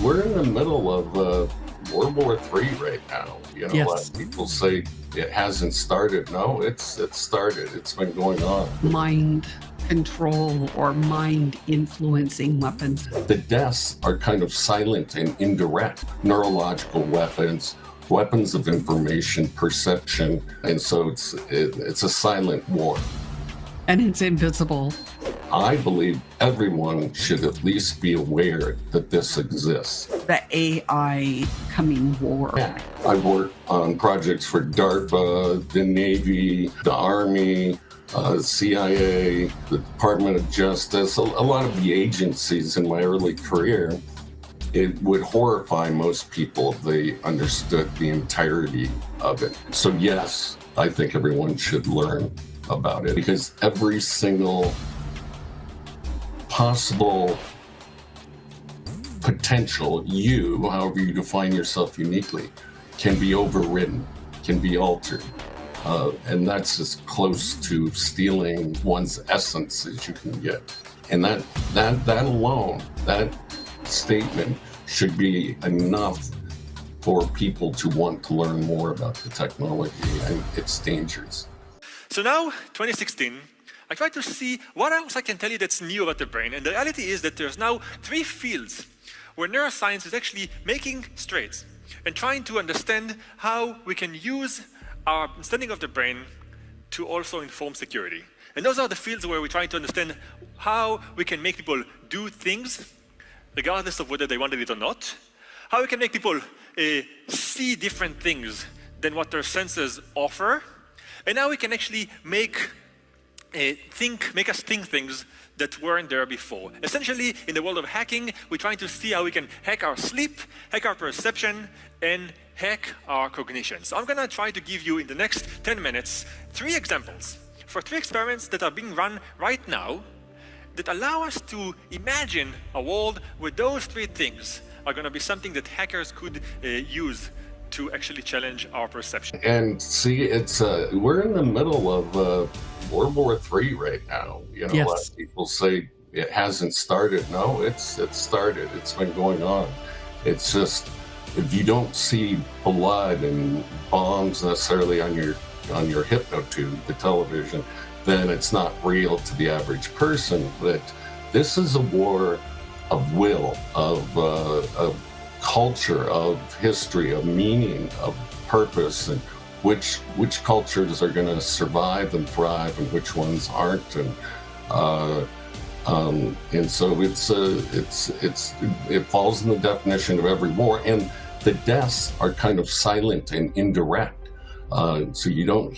We're in the middle of World War III right now. You know, a lot Yes. of people say it hasn't started. No, it's started. It's been going on. Mind control or mind influencing weapons. The deaths are kind of silent and indirect. Neurological weapons, weapons of information, perception, and so it's a silent war. And it's invisible. I believe everyone should at least be aware that this exists. The AI coming war. Yeah. I've worked on projects for DARPA, the Navy, the Army, CIA, the Department of Justice, a lot of the agencies in my early career. It would horrify most people if they understood the entirety of it. So yes, I think everyone should learn about it, because every single possible potential, however you define yourself uniquely, can be overridden, can be altered. And that's as close to stealing one's essence as you can get. And that alone, that statement should be enough for people to want to learn more about the technology and its dangers. So now, 2016, I try to see what else I can tell you that's new about the brain. And the reality is that there's now 3 fields where neuroscience is actually making strides and trying to understand how we can use our understanding of the brain to also inform security. And those are the fields where we're trying to understand how we can make people do things, regardless of whether they wanted it or not, how we can make people see different things than what their senses offer, and now we can actually make us think things that weren't there before. Essentially, in the world of hacking, we're trying to see how we can hack our sleep, hack our perception, and hack our cognition. So I'm gonna try to give you, in the next 10 minutes, 3 examples for 3 experiments that are being run right now that allow us to imagine a world where those 3 things are gonna be something that hackers could use to actually challenge our perception. And see, we're in the middle of World War III right now. You know, Yes. A lot of people say it hasn't started. No, it's started. It's been going on. It's just, if you don't see blood and bombs necessarily on your hypnotube, the television, then it's not real to the average person. But this is a war of will, of culture, of history, of meaning, of purpose, and which cultures are going to survive and thrive and which ones aren't, and so it falls in the definition of every war. And the deaths are kind of silent and indirect, so you don't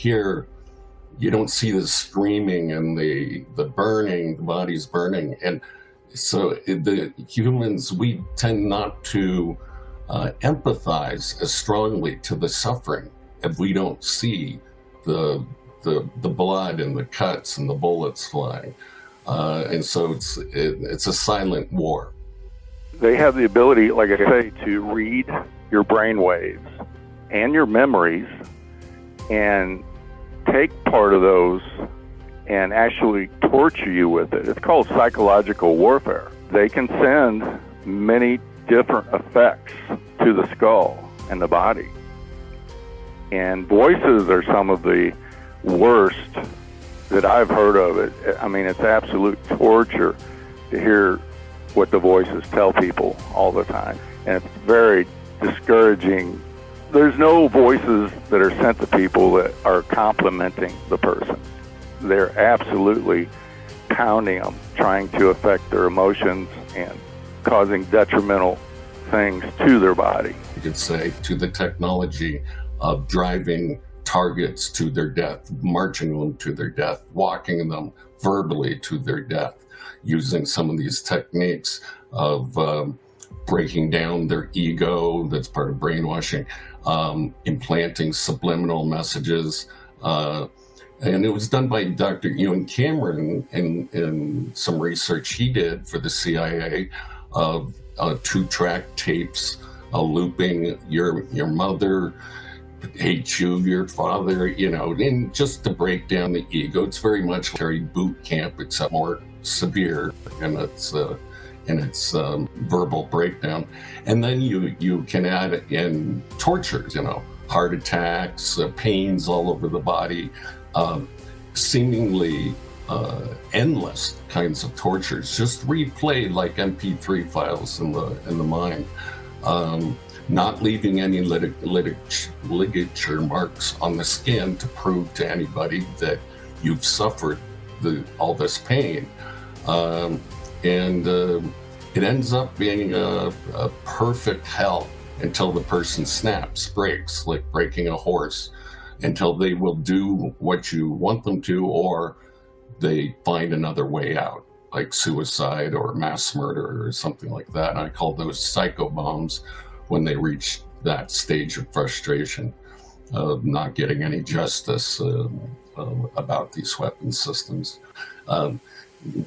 see the screaming and the burning, the bodies burning. And so the humans, we tend not to empathize as strongly to the suffering if we don't see the blood and the cuts and the bullets flying. And so it's a silent war. They have the ability, like I say, to read your brain waves and your memories and take part of those and actually torture you with it. It's called psychological warfare. They can send many different effects to the skull and the body. And voices are some of the worst that I've heard of. I mean, it's absolute torture to hear what the voices tell people all the time. And it's very discouraging. There's no voices that are sent to people that are complimenting the person. They're absolutely pounding them, trying to affect their emotions and causing detrimental things to their body. You could say to the technology of driving targets to their death, marching them to their death, walking them verbally to their death, using some of these techniques of breaking down their ego, that's part of brainwashing, implanting subliminal messages. And it was done by Dr. Ewan Cameron in some research he did for the CIA of 2-track tapes, looping your mother hates you, your father, and just to break down the ego. It's very much like boot camp, except more severe, and in its verbal breakdown. And then you can add in tortures, heart attacks, pains all over the body, seemingly endless kinds of tortures, just replayed like MP3 files in the mind, not leaving any ligature marks on the skin to prove to anybody that you've suffered all this pain. It ends up being a perfect hell until the person snaps, breaks, like breaking a horse, until they will do what you want them to, or they find another way out, like suicide or mass murder or something like that. And I call those psycho bombs when they reach that stage of frustration of not getting any justice about these weapon systems.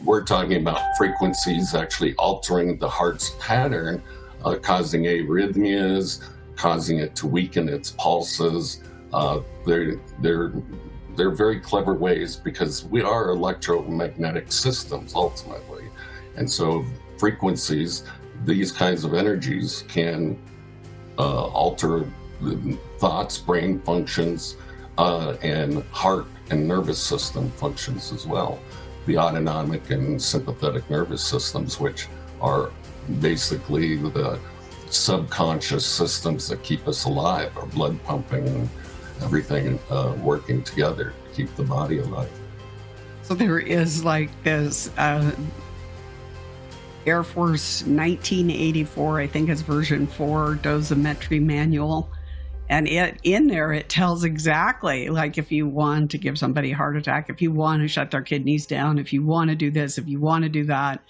We're talking about frequencies actually altering the heart's pattern, causing arrhythmias, causing it to weaken its pulses. They're very clever ways, because we are electromagnetic systems ultimately. And so frequencies, these kinds of energies, can alter thoughts, brain functions, and heart and nervous system functions as well. The autonomic and sympathetic nervous systems, which are basically the subconscious systems that keep us alive, our blood pumping and everything working together to keep the body alive. So there is like this Air Force 1984, I think it's version 4, dosimetry manual. And in there, it tells exactly, like, if you want to give somebody a heart attack, if you want to shut their kidneys down, if you want to do this, if you want to do that,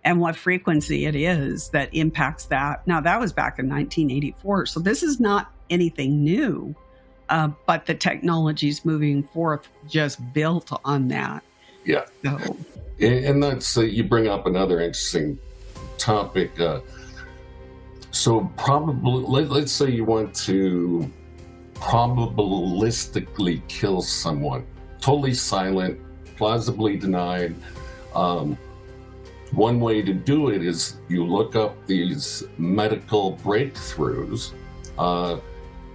and what frequency it is that impacts that. Now, that was back in 1984. So this is not anything new, but the technologies moving forth just built on that. Yeah. So. And that's, you bring up another interesting topic. So probably, let's say you want to probabilistically kill someone, totally silent, plausibly denied. One way to do it is you look up these medical breakthroughs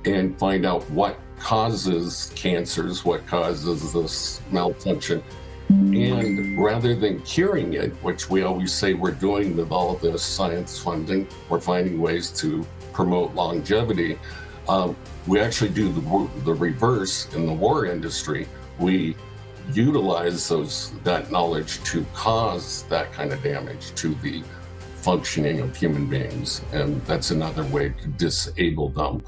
and find out what causes cancers, what causes this malfunction. And rather than curing it, which we always say we're doing with all of this science funding, we're finding ways to promote longevity. We actually do the reverse in the war industry. We utilize that knowledge to cause that kind of damage to the functioning of human beings. And that's another way to disable them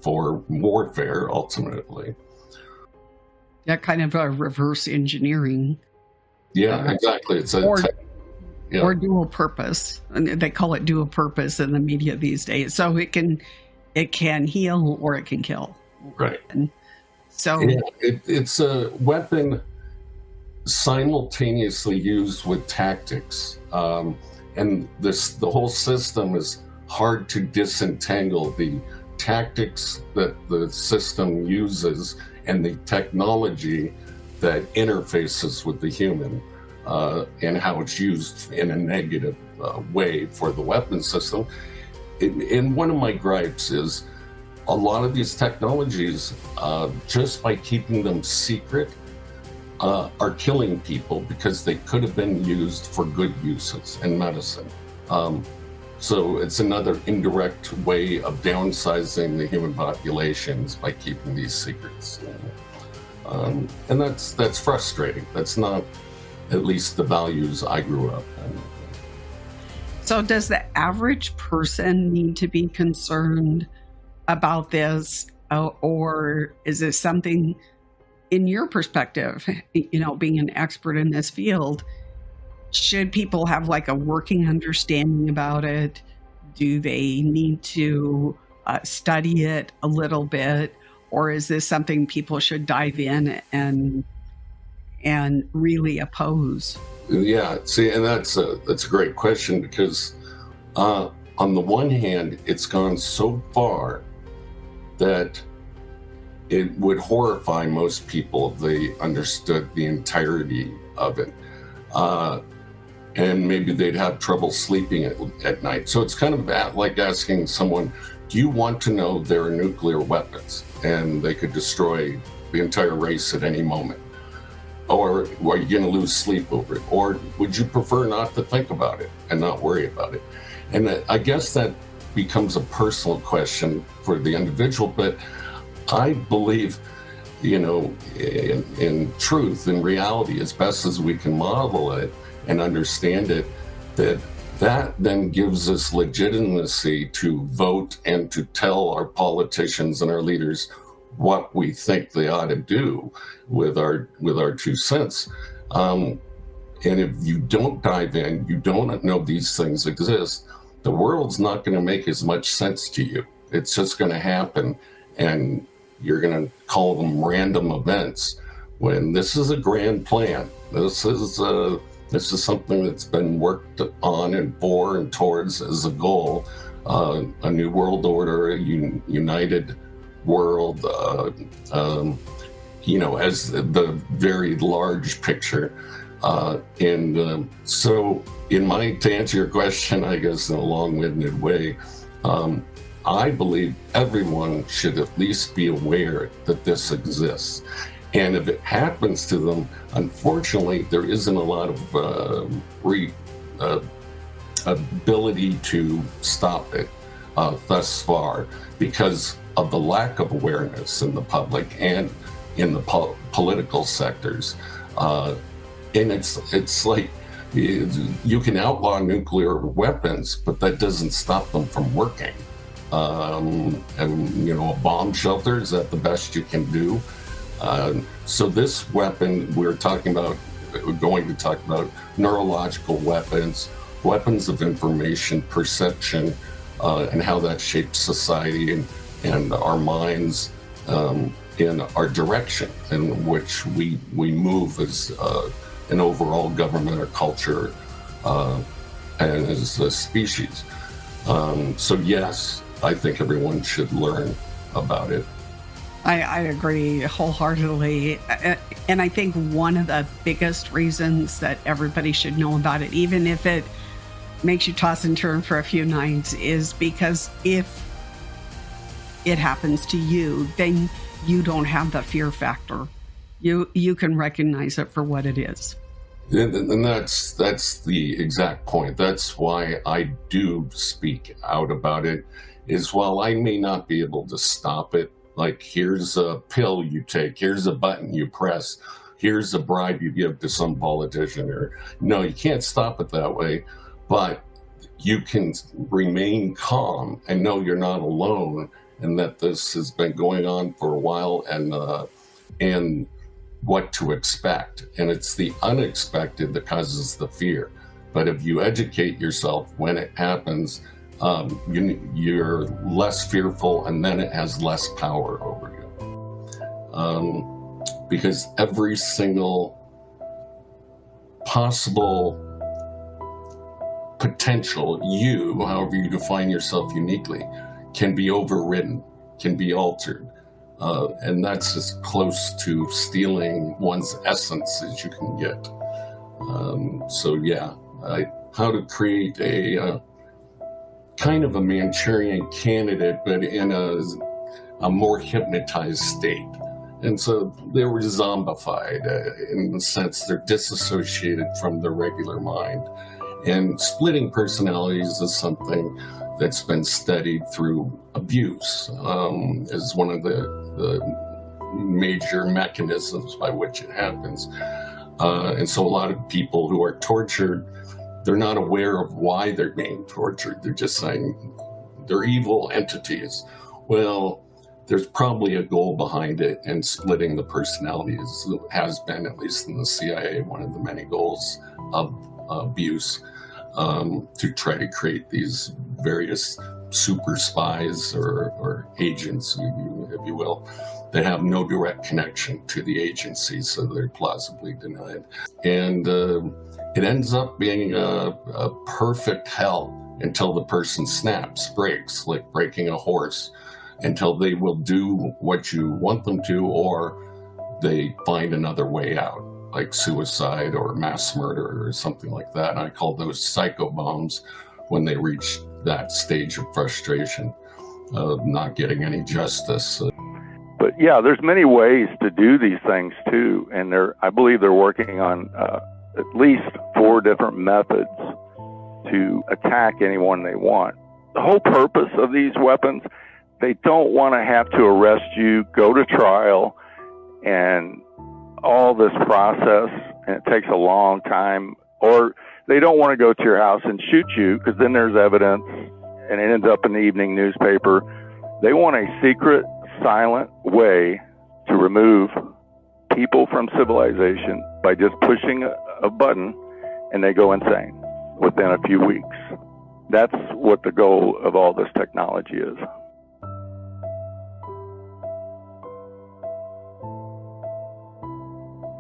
for warfare, ultimately. Yeah, kind of a reverse engineering. Yeah, exactly. It's or dual purpose. And they call it dual purpose in the media these days. So it can heal or it can kill. Right. And so it's a weapon simultaneously used with tactics. And the whole system is hard to disentangle the tactics that the system uses and the technology that interfaces with the human, and how it's used in a negative way for the weapon system. And one of my gripes is a lot of these technologies, just by keeping them secret, are killing people because they could have been used for good uses in medicine. So it's another indirect way of downsizing the human populations by keeping these secrets. And that's frustrating. That's not at least the values I grew up in. So does the average person need to be concerned about this? Or is this something, in your perspective, being an expert in this field, should people have like a working understanding about it? Do they need to study it a little bit? Or is this something people should dive in and really oppose? Yeah, see, and that's a great question, because on the one hand, it's gone so far that it would horrify most people if they understood the entirety of it. and maybe they'd have trouble sleeping at night. So it's kind of like asking someone, do you want to know there are nuclear weapons and they could destroy the entire race at any moment? Or are you going to lose sleep over it? Or would you prefer not to think about it and not worry about it? And I guess that becomes a personal question for the individual, but I believe, in truth, in reality, as best as we can model it and understand it, that then gives us legitimacy to vote and to tell our politicians and our leaders what we think they ought to do with our 2 cents. And if you don't dive in, you don't know these things exist, the world's not going to make as much sense to you. It's just going to happen, and you're going to call them random events when this is a grand plan. This is something that's been worked on and for and towards as a goal, a new world order, a united world, as the very large picture. So to answer your question, I guess in a long-winded way, I believe everyone should at least be aware that this exists. And if it happens to them, unfortunately, there isn't a lot of ability to stop it thus far because of the lack of awareness in the public and in the political sectors. And it's like you can outlaw nuclear weapons, but that doesn't stop them from working. And a bomb shelter, is that the best you can do? So this weapon we're going to talk about neurological weapons, weapons of information, perception, and how that shapes society and our minds in our direction in which we move as an overall government or culture and as a species. So yes, I think everyone should learn about it. I agree wholeheartedly. And I think one of the biggest reasons that everybody should know about it, even if it makes you toss and turn for a few nights, is because if it happens to you, then you don't have the fear factor. You can recognize it for what it is. And that's the exact point. That's why I do speak out about it, is while I may not be able to stop it, like here's a pill you take, here's a button you press, here's a bribe you give to some politician, or no, you can't stop it that way, but you can remain calm and know you're not alone and that this has been going on for a while, and what to expect. And it's the unexpected that causes the fear. But if you educate yourself when it happens, you're less fearful, and then it has less power over you. Because every single possible potential however you define yourself uniquely, can be overridden, can be altered. And that's as close to stealing one's essence as you can get. How to create a kind of a Manchurian candidate, but in a more hypnotized state. And so they were zombified in the sense they're disassociated from their regular mind. And splitting personalities is something that's been studied through abuse as one of the major mechanisms by which it happens. And so a lot of people who are tortured, they're not aware of why they're being tortured. They're just saying they're evil entities. Well, there's probably a goal behind it, and splitting the personalities has been, at least in the CIA, one of the many goals of abuse, to try to create these various super spies or agents, if you will, that have no direct connection to the agency, so they're plausibly denied. And it ends up being a perfect hell until the person snaps, breaks, like breaking a horse, until they will do what you want them to, or they find another way out. like suicide or mass murder or something like that. And I call those psycho bombs when they reach that stage of frustration of not getting any justice. But yeah, there's many ways to do these things too, and I believe they're working on at least 4 different methods to attack anyone they want. The whole purpose of these weapons, they don't want to have to arrest you, go to trial, and all this process, and it takes a long time. Or they don't want to go to your house and shoot you, because then there's evidence and it ends up in the evening newspaper. They want a secret, silent way to remove people from civilization by just pushing a button and they go insane within a few weeks. That's what the goal of all this technology is.